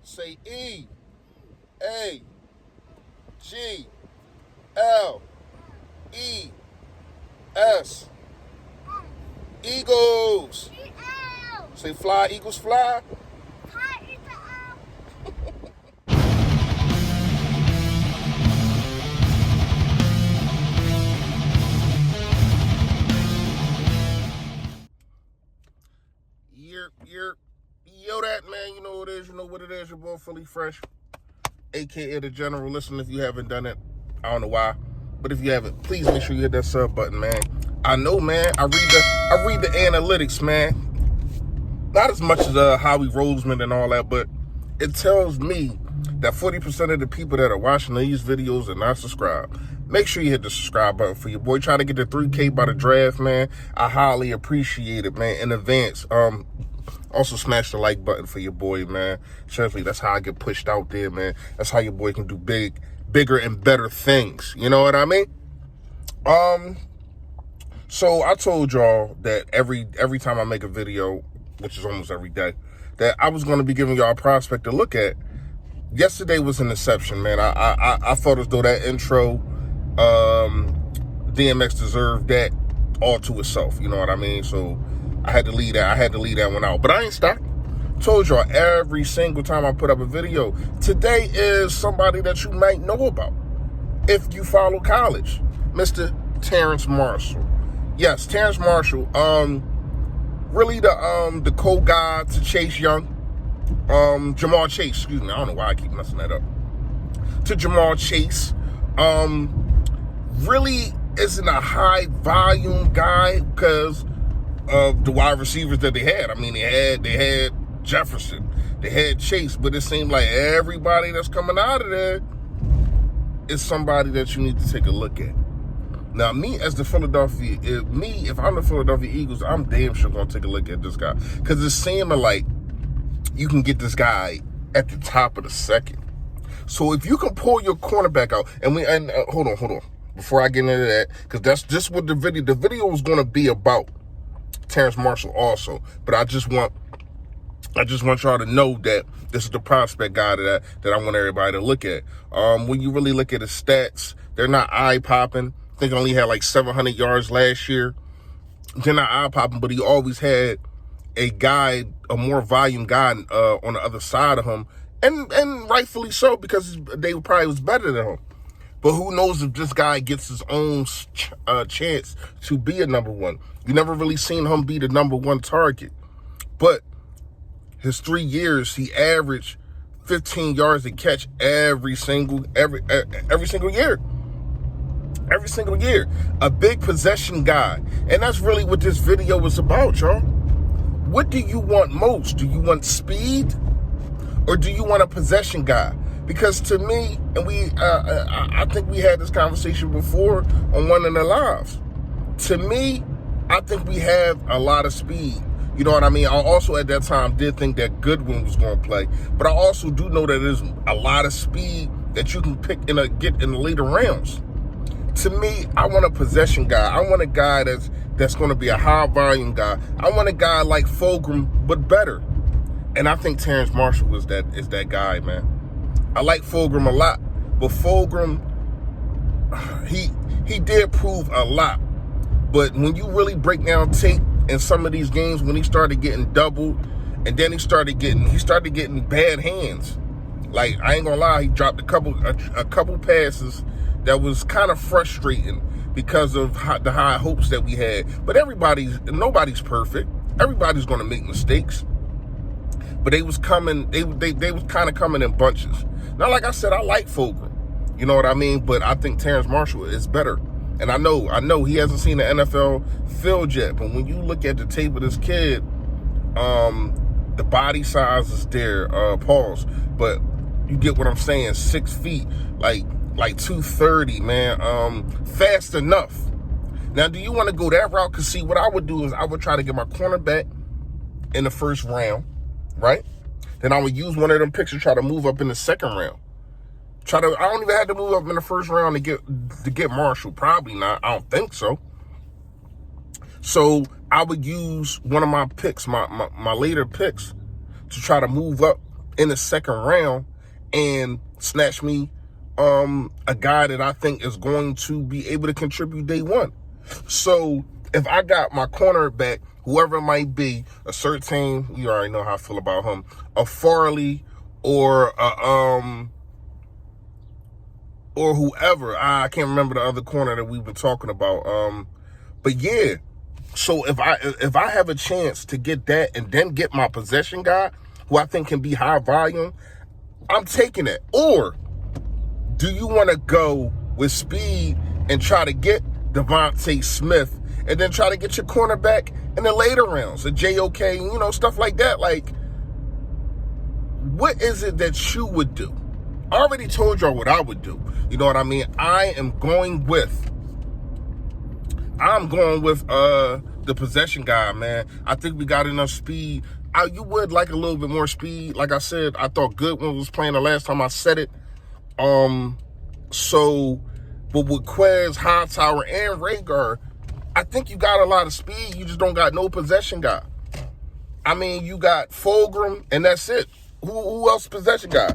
Say E, A, G, L, E, S. Eagles. Say fly, Eagles fly. Yo, that man, you know what it is. You know what it is. Your boy Philly Fresh, aka the General. Listen, if you haven't done it, I don't know why, but if you haven't, please make sure you hit that sub button, man. I know, man. I read the analytics, man. Not as much as Howie Roseman and all that, but it tells me that 40% of the people that are watching these videos are not subscribed. Make sure you hit the subscribe button for your boy. Trying to get to 3K by the draft, man. I highly appreciate it, man, in advance. Also smash the like button for your boy, man. Seriously, that's how I get pushed out there, man. That's how your boy can do bigger and better things. You know what I mean? So I told y'all that every time I make a video, which is almost every day, that I was going to be giving y'all a prospect to look at. Yesterday was an exception, man. I felt as though that intro, DMX deserved that all to itself. You know what I mean? So I had to leave that one out. But I ain't stopped. Told y'all every single time I put up a video. Today is somebody that you might know about if you follow college. Mr. Terence Marshall. Yes, Terence Marshall. Really the co-guy to Chase Young. Jamal Chase, excuse me. I don't know why I keep messing that up. To Jamal Chase. Really isn't a high volume guy because of the wide receivers that they had. I mean, they had Jefferson, they had Chase, but it seemed like everybody that's coming out of there is somebody that you need to take a look at. Now, if I'm the Philadelphia Eagles, I'm damn sure gonna take a look at this guy because it's seeming like you can get this guy at the top of the second. So if you can pull your cornerback out, and hold on, before I get into that, because that's just what the video was gonna be about. Terence Marshall also, but I just want y'all to know that this is the prospect guy that I want everybody to look at. When you really look at his stats, they're not eye-popping. I think he only had like 700 yards last year. They're not eye-popping, but he always had a more volume guy on the other side of him, and rightfully so, because they probably was better than him. But who knows if this guy gets his own chance to be a number one. You never really seen him be the number one target. But his 3 years, he averaged 15 yards a catch every single year. Every single year. A big possession guy. And that's really what this video was about, y'all. What do you want most? Do you want speed? Or do you want a possession guy? Because to me, and I think we had this conversation before on one of the lives. To me, I think we have a lot of speed. You know what I mean? I also at that time did think that Goodwin was going to play. But I also do know that there's a lot of speed that you can get in the later rounds. To me, I want a possession guy. I want a guy that's going to be a high volume guy. I want a guy like Fulgham, but better. And I think Terence Marshall is that guy, man. I like Fulgham a lot, but Fulgham, he did prove a lot. But when you really break down tape in some of these games, when he started getting doubled, and then he started getting bad hands. Like, I ain't gonna lie, he dropped a couple passes that was kind of frustrating because of the high hopes that we had. But nobody's perfect. Everybody's gonna make mistakes. But they was coming. They was kind of coming in bunches. Now, like I said, I like Fulgham. You know what I mean? But I think Terence Marshall is better. And I know he hasn't seen the NFL field yet. But when you look at the tape of this kid, the body size is there. Pause. But you get what I'm saying. 6 feet, like 230, man. Fast enough. Now, do you want to go that route? Because see, what I would do is I would try to get my cornerback in the first round. Right? Then I would use one of them picks to try to move up in the second round. I don't even have to move up in the first round to get Marshall. Probably not. I don't think so. So I would use one of my picks, my later picks, to try to move up in the second round and snatch me a guy that I think is going to be able to contribute day one. So if I got my cornerback, whoever it might be, a certain, you already know how I feel about him, a Farley or whoever, I can't remember the other corner that we've been talking about. But yeah, so if I have a chance to get that and then get my possession guy, who I think can be high volume, I'm taking it. Or do you want to go with speed and try to get Devontae Smith and then try to get your cornerback in the later rounds, a JOK, stuff like that? Like, what is it that you would do? I already told y'all what I would do. You know what I mean? I'm going with the possession guy, man. I think we got enough speed. You would like a little bit more speed. Like I said, I thought Goodwin was playing the last time I said it. But with Quez, Hightower, and Rhaegar, I think you got a lot of speed. You just don't got no possession guy. I mean, you got Fulgham, and that's it. Who else possession guy?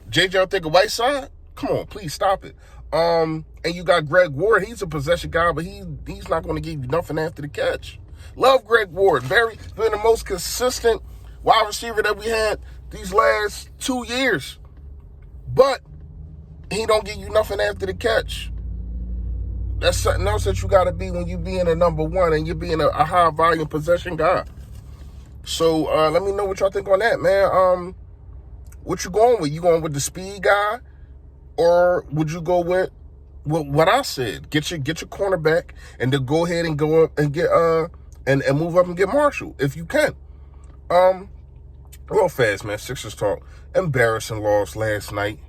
J.J. Arcega-Whiteside? Come on, please stop it. And you got Greg Ward. He's a possession guy, but he's not going to give you nothing after the catch. Love Greg Ward. Been the most consistent wide receiver that we had these last 2 years. But he don't give you nothing after the catch. That's something else that you got to be when you being a number one and you're being a high volume possession guy. So let me know what y'all think on that, man. What you going with? You going with the speed guy, or would you go with what I said? Get your cornerback and then go ahead and go up and get and move up and get Marshall if you can. Real fast, man. Sixers talk. Embarrassing loss last night.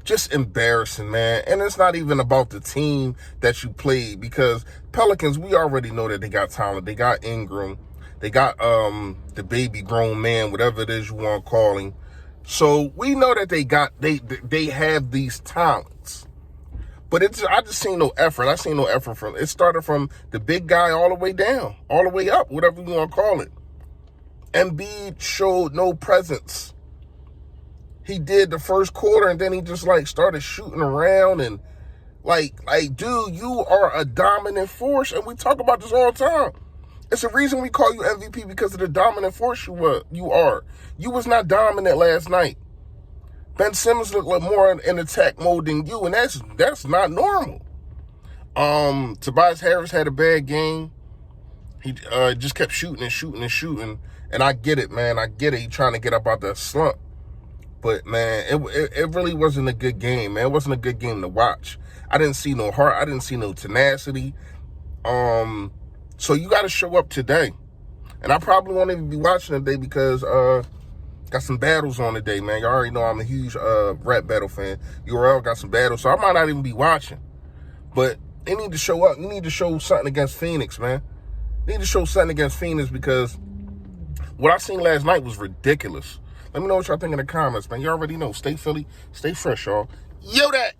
Just embarrassing, man. And it's not even about the team that you played, because Pelicans, we already know that they got talent. They got Ingram. They got the baby grown man, whatever it is you want to call him. So we know that they have these talents. But I just seen no effort. I seen no effort from it. Started from the big guy all the way down, all the way up, whatever you want to call it. Embiid showed no presence. He did the first quarter, and then he just started shooting around and like, dude, you are a dominant force, and we talk about this all the time. It's the reason we call you MVP, because of the dominant force you are. You was not dominant last night. Ben Simmons looked like more in attack mode than you, and that's not normal. Tobias Harris had a bad game. He just kept shooting and shooting and shooting, and I get it, man. I get it. He trying to get up out that slump. But, man, it really wasn't a good game, man. It wasn't a good game to watch. I didn't see no heart. I didn't see no tenacity. So you got to show up today. And I probably won't even be watching today because got some battles on today, man. You already know I'm a huge rap battle fan. URL got some battles, so I might not even be watching. But they need to show up. You need to show something against Phoenix, man. You need to show something against Phoenix, because what I seen last night was ridiculous. Let me know what y'all think in the comments, man. You already know. Stay Philly. Stay fresh, y'all. Yo, that.